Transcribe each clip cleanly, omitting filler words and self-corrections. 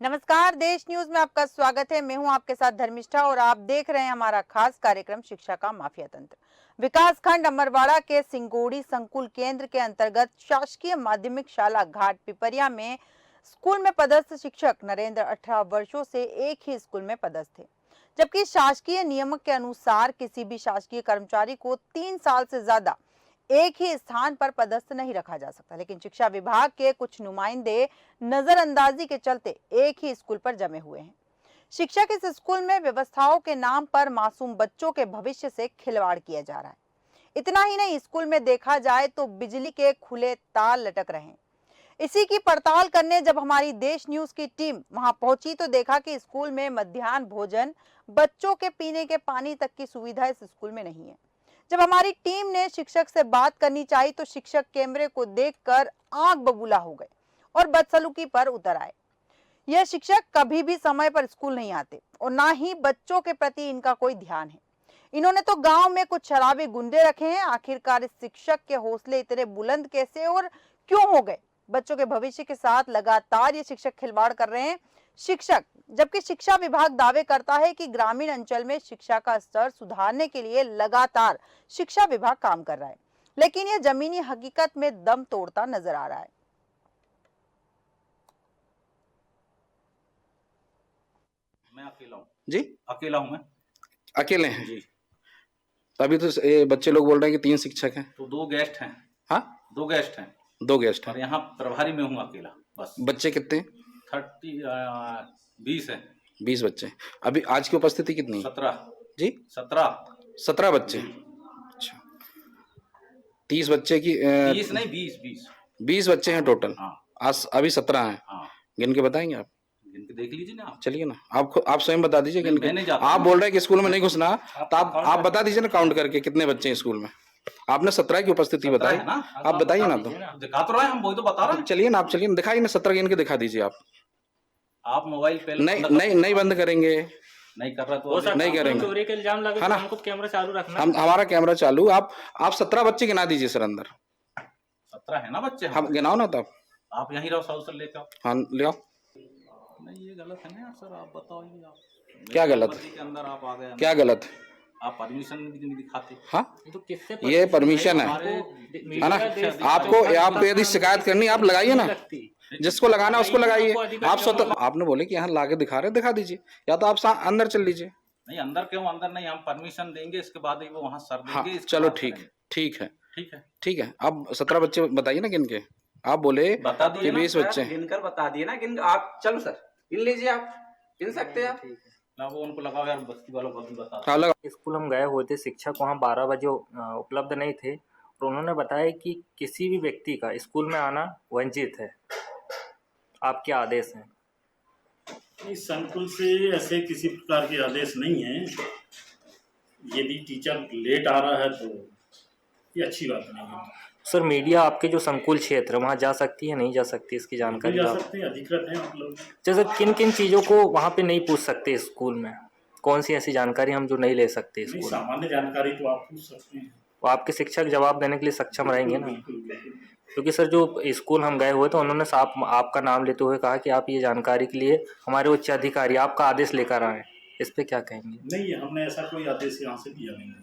नमस्कार, देश न्यूज में आपका स्वागत है। मैं हूं आपके साथ धर्मिष्ठा और आप देख रहे हैं हमारा खास कार्यक्रम शिक्षा का माफिया तंत्र। विकास खंड अमरवाड़ा के सिंगोड़ी संकुल केंद्र के अंतर्गत शासकीय माध्यमिक शाला घाट पिपरिया में स्कूल में पदस्थ शिक्षक नरेंद्र 18 वर्षों से एक ही स्कूल में पदस्थ थे, जबकि शासकीय नियमक के अनुसार किसी भी शासकीय कर्मचारी को 3 साल से ज्यादा एक ही स्थान पर पदस्थ नहीं रखा जा सकता। लेकिन शिक्षा विभाग के कुछ नुमाइंदे नजरअंदाजी के चलते एक ही स्कूल पर जमे हुए हैं। शिक्षक इस स्कूल में व्यवस्थाओं के नाम पर मासूम बच्चों के भविष्य से खिलवाड़ किया जा रहा है। इतना ही नहीं, स्कूल में देखा जाए तो बिजली के खुले तार लटक रहे हैं। इसी की पड़ताल करने जब हमारी देश न्यूज की टीम वहां पहुंची तो देखा कि स्कूल में मध्याह्न भोजन, बच्चों के पीने के पानी तक की सुविधा इस स्कूल में नहीं है। जब हमारी टीम ने शिक्षक से बात करनी चाहिए तो शिक्षक कैमरे को देखकर आंख बबूला हो गए और बदसलूकी पर उतर आए। यह शिक्षक कभी भी समय पर स्कूल नहीं आते और ना ही बच्चों के प्रति इनका कोई ध्यान है। इन्होंने तो गांव में कुछ शराबी गुंडे रखे हैं। आखिरकार इस शिक्षक के हौसले इतने बुलंद कैसे और क्यों हो गए? बच्चों के भविष्य के साथ लगातार ये शिक्षक खिलवाड़ कर रहे हैं। जबकि शिक्षा विभाग दावे करता है कि ग्रामीण अंचल में शिक्षा का स्तर सुधारने के लिए लगातार शिक्षा विभाग काम कर रहा है, लेकिन यह जमीनी हकीकत में दम तोड़ता नजर आ रहा है। मैं अकेला हूँ जी। अकेला हूँ मैं अकेले हैं जी। अभी तो ये बच्चे लोग बोल रहे हैं कि 3 शिक्षक हैं। तो 2 गेस्ट हैं। हाँ, 2 गेस्ट हैं 2 गेस्ट और हैं। यहाँ प्रभारी में हूँ अकेला बस। बच्चे कितने? 20 है। 20 बच्चे। अभी आज की उपस्थिति कितनी? 17 जी, 17 बच्चे। अच्छा, 30 बच्चे की 30 नहीं 20 20 बच्चे हैं टोटल। हाँ आज अभी 17 हैं। हाँ, गिन के बताएंगे आप? गिन के देख लीजिए ना आप। चलिए ना, आप स्वयं बता दीजिए गिन मैं नहीं के। जाता आप हूँ। बोल रहे हैं कि स्कूल में नहीं घुसना, तो आप बता दीजिए ना काउंट करके कितने बच्चे हैं स्कूल में। आपने 17 की उपस्थिति 17 बताई है ना? आप बताइए ना। तो दिखा तो रहे हैं हम, वही तो बता रहे हैं। चलिए ना, आप चलिए ना, दिखाइए ना, 17 गिन के दिखा दीजिए आप। आप मोबाइल पे नहीं बंद करेंगे। नहीं कर रहा तो नहीं करेंगे। चोरी के इल्जाम लगे है तो ना? हमको कैमरा चालू रखना। हमारा कैमरा चालू। आप 17 बच्चे गिना दीजिए सर अंदर। 17 है ना बच्चे। हम गिनाओ ना तब। आप यहीं रहो, साउथ से लेकर आओ। हाँ ले आओ। नहीं ये गलत है ना यार सर, आप बताइए। आप क्या गलत? के अंदर आप आ गए। क्या गलत? आप परमिशन भी नहीं दिखाते। हाँ, तो किससे ये परमिशन है ना? आपको यदि शिकायत करनी आप लगाइए ना, जिसको लगाना उसको लगाइए। आप स्वतः आपने बोले कि यहाँ लाके दिखा रहे, दिखा दीजिए, या तो आप अंदर चल लीजिए। नहीं अंदर क्यों? अंदर नहीं, हम परमिशन देंगे, इसके बाद ही वो वहाँ सर देंगे। हाँ चलो ठीक है। अब 17 बच्चे बताइए ना गिन के। आप बोले बता दिए कि 20 बच्चे गिनकर बता दिए ना। गिन आप चलो सर, गिन लीजिए, आप गिन सकते हैं आप। ना वो उनको लगाओ यार, बस्ती वालों को भी बता। हाँ लगा। स्कूल हम गए हुए थे, शिक्षक वहाँ 12 बजे उपलब्ध नहीं थे और उन्होंने बताया कि किसी भी व्यक्ति का स्कूल में आना वंचित है। आपके आदेश हैं? इस संकुल से ऐसे किसी प्रकार के आदेश नहीं है। यदि टीचर लेट आ रहा है तो ये अच्छी बात नहीं है। सर, मीडिया आपके जो संकुल क्षेत्र है वहाँ जा सकती है, नहीं जा सकती, इसकी जानकारी जा सकते हैं, अधिकृत हैं आप लोग। जैसे किन किन चीज़ों को वहाँ पे नहीं पूछ सकते स्कूल में? कौन सी ऐसी जानकारी हम जो नहीं ले सकते नहीं, स्कूल? सामान्य जानकारी तो आप पूछ सकते हैं। वो आपके शिक्षक जवाब देने के लिए सक्षम रहेंगे ना? बिल्कुल। क्योंकि सर जो स्कूल हम गए हुए तो उन्होंने साफ आपका नाम लेते हुए कहा कि आप ये जानकारी के लिए हमारे उच्च अधिकारी आपका आदेश लेकर आए। इस पे क्या कहेंगे? नहीं, हमने ऐसा कोई आदेश यहाँ से दिया नहीं है।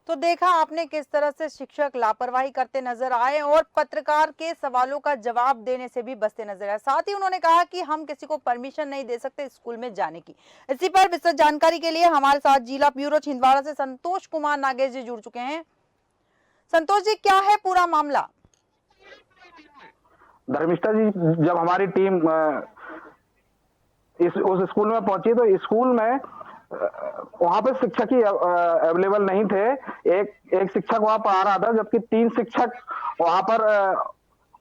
तो देखा आपने किस तरह से शिक्षक लापरवाही करते नजर आए और पत्रकार के सवालों का जवाब देने से भी बचते नजर आए। साथ ही उन्होंने कहा कि हम किसी को परमिशन नहीं दे सकते स्कूल में जाने की। इसी पर विस्तृत जानकारी के लिए हमारे साथ जिला ब्यूरो छिंदवाड़ा से संतोष कुमार नागेश जी जुड़ चुके हैं। संतोष जी, क्या है पूरा मामला? धर्मिष्ठा जी, जब हमारी टीम उस स्कूल में पहुंची तो स्कूल में वहां पे शिक्षक ही अवेलेबल नहीं थे। एक शिक्षक वहां पढ़ा रहा था, जबकि 3 शिक्षक वहां पर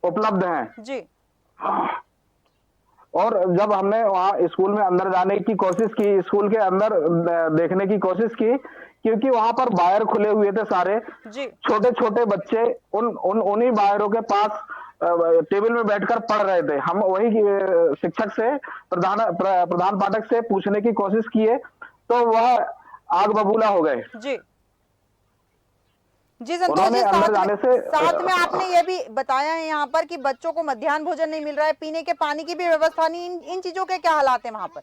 उपलब्ध हैं जी। और जब हमने वहां स्कूल में अंदर जाने की कोशिश की, स्कूल के अंदर देखने की कोशिश की, क्योंकि वहां पर बाहर खुले हुए थे सारे। छोटे छोटे बच्चे उन्हीं बाहरों के पास टेबल में बैठकर पढ़ रहे थे। हम वही शिक्षक से प्रधान पाठक से पूछने की कोशिश किए तो वह आग बबूला हो गए। जी। जी संतोष उन्होंने जी, अंदर जाने से साथ में आपने ये भी बताया है यहाँ पर कि बच्चों को मध्याह्न भोजन नहीं मिल रहा है, पीने के पानी की भी व्यवस्था नहीं, इन चीजों के क्या हालात है वहाँ पर?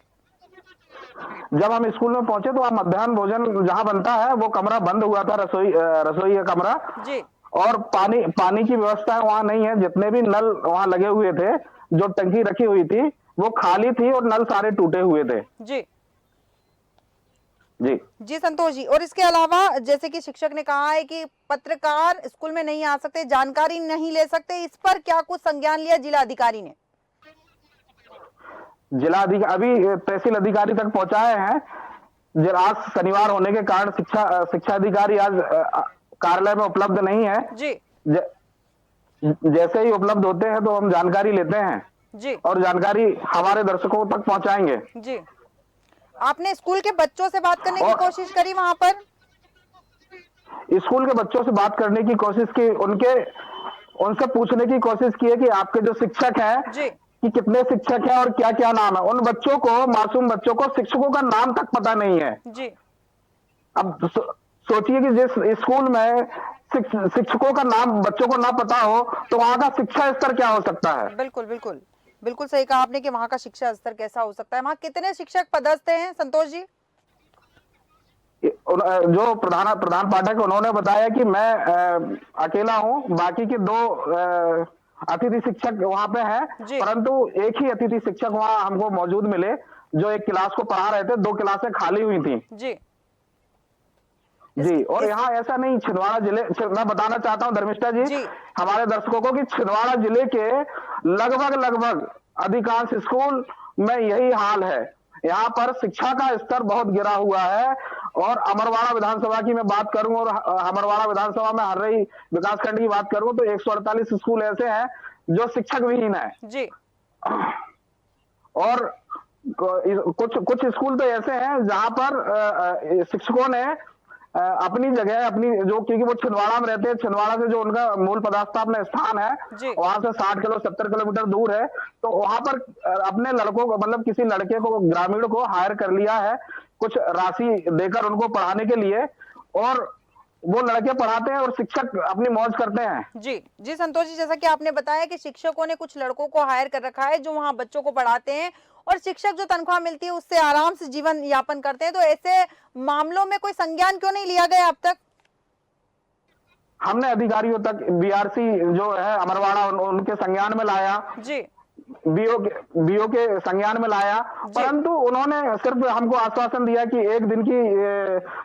जब हम स्कूल में पहुंचे तो वहाँ मध्याह्न भोजन जहाँ बनता है वो कमरा बंद हुआ था, रसोई का कमरा। जी और पानी की व्यवस्था वहाँ नहीं है। जितने भी नल वहाँ लगे हुए थे, जो टंकी रखी हुई थी वो खाली थी और नल सारे टूटे हुए थे। जी जी जी संतोष जी, और इसके अलावा जैसे कि शिक्षक ने कहा है कि पत्रकार स्कूल में नहीं आ सकते, जानकारी नहीं ले सकते, इस पर क्या कुछ संज्ञान लिया जिला अधिकारी ने? जिला अधिकारी अभी तहसील अधिकारी तक पहुंचाए हैं। आज शनिवार होने के कारण शिक्षा अधिकारी आज कार्यालय में उपलब्ध नहीं है जी जैसे ही उपलब्ध होते हैं तो हम जानकारी लेते हैं जी और जानकारी हमारे दर्शकों तक पहुंचाएंगे। जी आपने स्कूल के बच्चों से बात करने की और कोशिश करी वहां पर? स्कूल के बच्चों से बात करने की कोशिश की, उनसे पूछने की कोशिश की है कि आपके जो शिक्षक हैं जी कि कितने शिक्षक हैं और क्या क्या नाम है। उन बच्चों को, मासूम बच्चों को शिक्षकों का नाम तक पता नहीं है। जी अब सोचिए कि जिस स्कूल में शिक्षकों का नाम बच्चों को ना पता हो तो वहां का शिक्षा स्तर क्या हो सकता है। बिल्कुल बिल्कुल बिल्कुल सही कहा आपने कि वहाँ का शिक्षा स्तर कैसा हो सकता है। वहाँ कितने शिक्षक पदस्थ हैं संतोष जी? जो प्रधान पाठक उन्होंने बताया कि मैं अकेला हूं, बाकी के 2 अतिथि शिक्षक वहां पे हैं, परंतु एक ही अतिथि शिक्षक वहां हमको मौजूद मिले जो एक क्लास को पढ़ा रहे थे। 2 क्लासें खाली हुई थी। जी और यहाँ ऐसा नहीं, छिंदवाड़ा जिले, मैं बताना चाहता हूँ धर्मिष्ठा जी हमारे दर्शकों को कि छिंदवाड़ा जिले के लगभग अधिकांश स्कूल में यही हाल है। यहाँ पर शिक्षा का स्तर बहुत गिरा हुआ है। और अमरवाड़ा विधानसभा की मैं बात करूं और अमरवाड़ा विधानसभा में हर्रई विकासखंड की बात करूं तो 148 स्कूल ऐसे हैं जो शिक्षक विहीन है जी। और कुछ स्कूल तो ऐसे हैं जहां पर शिक्षकों ने अपनी जगह, क्योंकि वो छिंदवाड़ा में रहते हैं, छिंदवाड़ा से जो उनका मूल पदस्थापना स्थान है वहां से 60 किलोमीटर दूर है, तो वहां पर अपने लड़कों को, मतलब किसी लड़के को, ग्रामीण को हायर कर लिया है कुछ राशि देकर उनको पढ़ाने के लिए, और वो लड़के पढ़ाते हैं और शिक्षक अपनी मौज करते हैं। जी जी संतोष जी, जैसा कि आपने बताया कि शिक्षकों ने कुछ लड़कों को हायर कर रखा है जो वहां बच्चों को पढ़ाते हैं और शिक्षक जो तनख्वाह मिलती है उससे आराम से जीवन यापन करते हैं, तो ऐसे मामलों में कोई संज्ञान क्यों नहीं लिया गया अब तक? हमने अधिकारियों तक, बीआरसी जो है अमरवाड़ा, उनके संज्ञान में लाया जी, बीओ के संज्ञान में लाया, परंतु उन्होंने सिर्फ हमको आश्वासन दिया कि 1 दिन की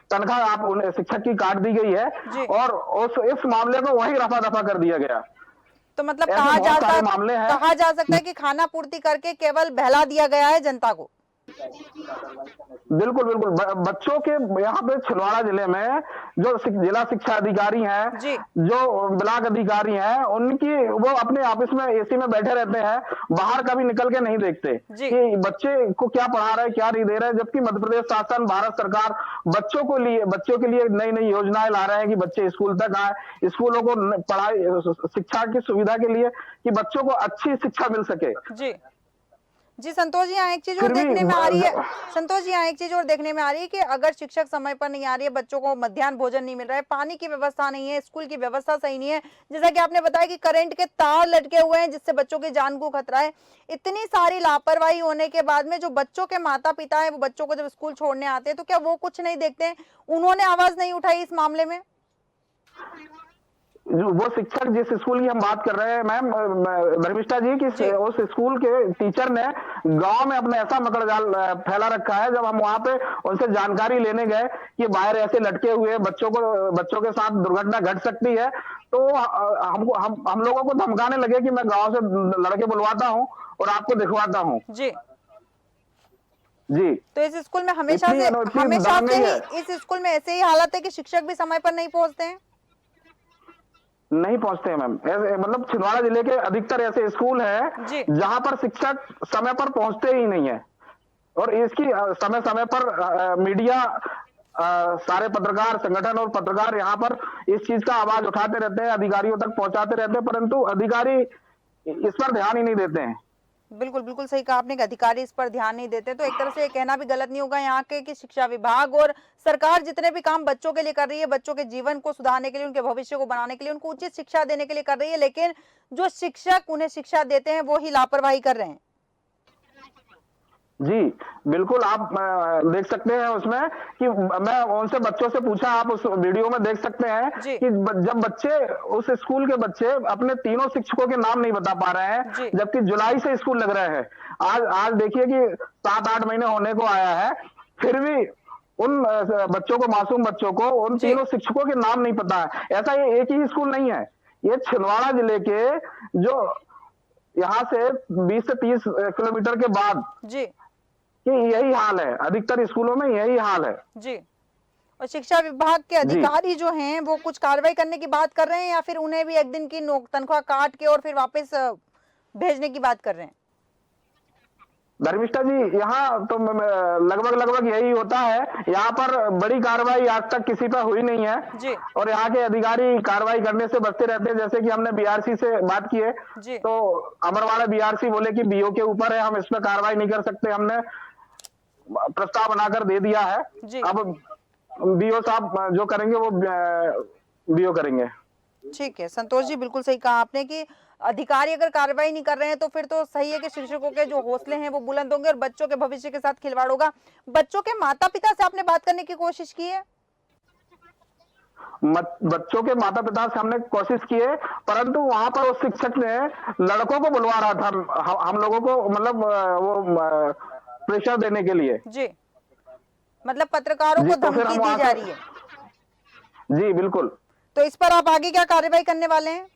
तनख्वाह आप शिक्षक की काट दी गई है और इस मामले को वहीं रफा दफा कर दिया गया। तो मतलब कहा जा सकता है कि खाना पूर्ति करके केवल बहला दिया गया है जनता को। बिल्कुल बिल्कुल। बच्चों के यहाँ पे छिंदवाड़ा जिले में जो जिला शिक्षा अधिकारी हैं, जो ब्लॉक अधिकारी हैं, उनकी वो अपने ऑफिस में एसी में बैठे रहते हैं, बाहर कभी निकल के नहीं देखते कि बच्चे को क्या पढ़ा रहे हैं, क्या नहीं दे रहे हैं। जबकि मध्य प्रदेश शासन, भारत सरकार बच्चों के लिए नई नई योजनाएं ला रहे हैं कि बच्चे स्कूल तक आए, स्कूलों को पढ़ाई, शिक्षा की सुविधा के लिए कि बच्चों को अच्छी शिक्षा मिल सके। जी संतोष जी, यहाँ एक चीज और देखने में आ रही है, संतोष जी यहाँ एक चीज और देखने में आ रही है कि अगर शिक्षक समय पर नहीं आ रही है, बच्चों को मध्याह्न भोजन नहीं मिल रहा है, पानी की व्यवस्था नहीं है, स्कूल की व्यवस्था सही नहीं है, जैसा कि आपने बताया कि करंट के तार लटके हुए हैं जिससे बच्चों की जान को खतरा है, इतनी सारी लापरवाही होने के बाद में जो बच्चों के माता पिता है वो बच्चों को जब स्कूल छोड़ने आते हैं तो क्या वो कुछ नहीं देखते हैं? उन्होंने आवाज नहीं उठाई इस मामले में? वो शिक्षक जिस स्कूल की हम बात कर रहे हैं मैम धर्मिष्ठा जी, कि उस स्कूल के टीचर ने गांव में अपने ऐसा मकड़जाल फैला रखा है। जब हम वहां पे उनसे जानकारी लेने गए कि बाहर ऐसे लटके हुए बच्चों के साथ दुर्घटना घट सकती है, तो हम लोगों को धमकाने लगे कि मैं गांव से लड़के बुलवाता हूं और आपको दिखवाता हूं। जी तो इस स्कूल में हमेशा से इस स्कूल में ऐसे ही हालत है कि शिक्षक भी समय पर नहीं पहुंचते हैं? नहीं पहुंचते हैं मैम। मतलब छिंदवाड़ा जिले के अधिकतर ऐसे स्कूल हैं जहां पर शिक्षक समय पर पहुंचते ही नहीं है, और इसकी समय समय पर मीडिया, सारे पत्रकार संगठन और पत्रकार यहाँ पर इस चीज का आवाज उठाते रहते हैं, अधिकारियों तक पहुंचाते रहते हैं, परंतु अधिकारी इस पर ध्यान ही नहीं देते हैं। बिल्कुल बिल्कुल सही कहा आपने कि अधिकारी इस पर ध्यान नहीं देते, तो एक तरह से ये कहना भी गलत नहीं होगा यहाँ के कि शिक्षा विभाग और सरकार जितने भी काम बच्चों के लिए कर रही है, बच्चों के जीवन को सुधारने के लिए, उनके भविष्य को बनाने के लिए, उनको उचित शिक्षा देने के लिए कर रही है, लेकिन जो शिक्षक उन्हें शिक्षा देते हैं वो ही लापरवाही कर रहे हैं। जी बिल्कुल, आप देख सकते हैं उसमें कि मैं उनसे बच्चों से पूछा, आप उस वीडियो में देख सकते हैं कि जब बच्चे उस स्कूल के बच्चे अपने तीनों शिक्षकों के नाम नहीं बता पा रहे हैं, जबकि जुलाई से स्कूल लग रहे हैं। आज देखिए कि 7-8 महीने होने को आया है, फिर भी उन बच्चों को, मासूम बच्चों को, उन तीनों शिक्षकों के नाम नहीं पता है। ऐसा ये एक ही स्कूल नहीं है, ये छिंदवाड़ा जिले के जो यहाँ से 20 से 30 किलोमीटर के बाद कि यही हाल है, अधिकतर स्कूलों में यही हाल है जी। और शिक्षा विभाग के अधिकारी जो हैं वो कुछ कार्रवाई करने की बात कर रहे हैं या फिर उन्हें भी एक दिन की तनख्वाह काट के और फिर वापस भेजने की बात कर रहे हैं? धर्मिष्ठा जी, यहाँ तो लगभग यही होता है। यहाँ पर बड़ी कार्रवाई आज तक किसी पर हुई नहीं है जी। और यहाँ के अधिकारी कार्रवाई करने से बचते रहते हैं। जैसे कि हमने बीआरसी से बात की है तो अमरवाड़ा बीआरसी बोले कि बीओ के ऊपर है, हम इस पर कार्रवाई नहीं कर सकते, हमने प्रस्ताव बनाकर दे दिया है। अब बीओ साहब जो करेंगे वो बीओ करेंगे। ठीक है संतोष जी, बिल्कुल सही कहा आपने कि अधिकारी अगर कार्रवाई नहीं कर रहे हैं तो फिर तो सही है कि शिक्षकों के जो हौसले हैं वो बुलंद होंगे और बच्चों के भविष्य के साथ खिलवाड़ होगा। बच्चों के माता पिता से आपने बात करने की कोशिश की है? बच्चों के माता पिता से हमने कोशिश की है, परंतु वहां पर उस शिक्षक ने लड़कों को बुलवा रहा था हम लोगों को, मतलब वो प्रेशर देने के लिए। जी, मतलब पत्रकारों को धमकी दी जा रही है। जी बिल्कुल। तो इस पर आप आगे क्या कार्रवाई करने वाले हैं?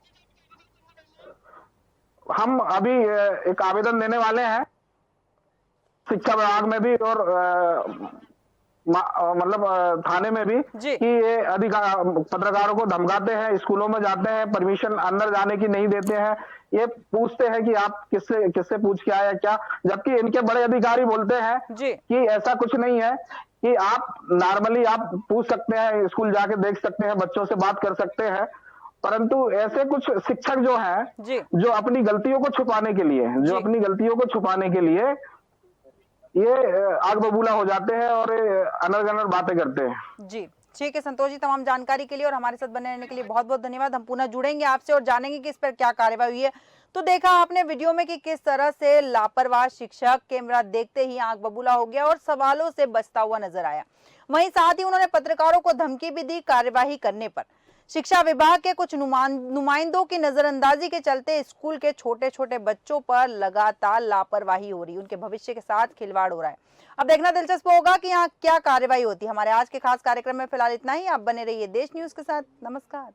हम अभी एक आवेदन देने वाले हैं शिक्षा विभाग में भी और मतलब थाने में भी कि ये पत्रकारों को धमकाते हैं, स्कूलों में जाते हैं, परमिशन अंदर जाने की नहीं देते हैं, ये पूछते हैं कि आप किससे पूछ के आए क्या, जबकि इनके बड़े अधिकारी बोलते हैं कि ऐसा कुछ नहीं है, कि आप नॉर्मली आप पूछ सकते हैं, स्कूल जाके देख सकते हैं, बच्चों से बात कर सकते हैं। परंतु ऐसे कुछ शिक्षक जो हैं जो अपनी गलतियों को छुपाने के लिए ये आग बबूला हो जाते हैं और अनर बातें करते हैं। जी ठीक है संतोष जी, तमाम जानकारी के लिए और हमारे साथ बने रहने के लिए बहुत बहुत धन्यवाद। हम पुनः जुड़ेंगे आपसे और जानेंगे कि इस पर क्या कार्रवाई हुई है। तो देखा आपने वीडियो में कि किस तरह से लापरवाह शिक्षक कैमरा देखते ही आंख बबूला हो गया और सवालों से बचता हुआ नजर आया। वहीं साथ ही उन्होंने पत्रकारों को धमकी भी दी कार्यवाही करने पर। शिक्षा विभाग के कुछ नुमाइंदों की नजरअंदाजी के चलते स्कूल के छोटे छोटे बच्चों पर लगातार लापरवाही हो रही है, उनके भविष्य के साथ खिलवाड़ हो रहा है। अब देखना दिलचस्प होगा कि यहाँ क्या कार्रवाई होती है। हमारे आज के खास कार्यक्रम में फिलहाल इतना ही। आप बने रहिए देश न्यूज के साथ। नमस्कार।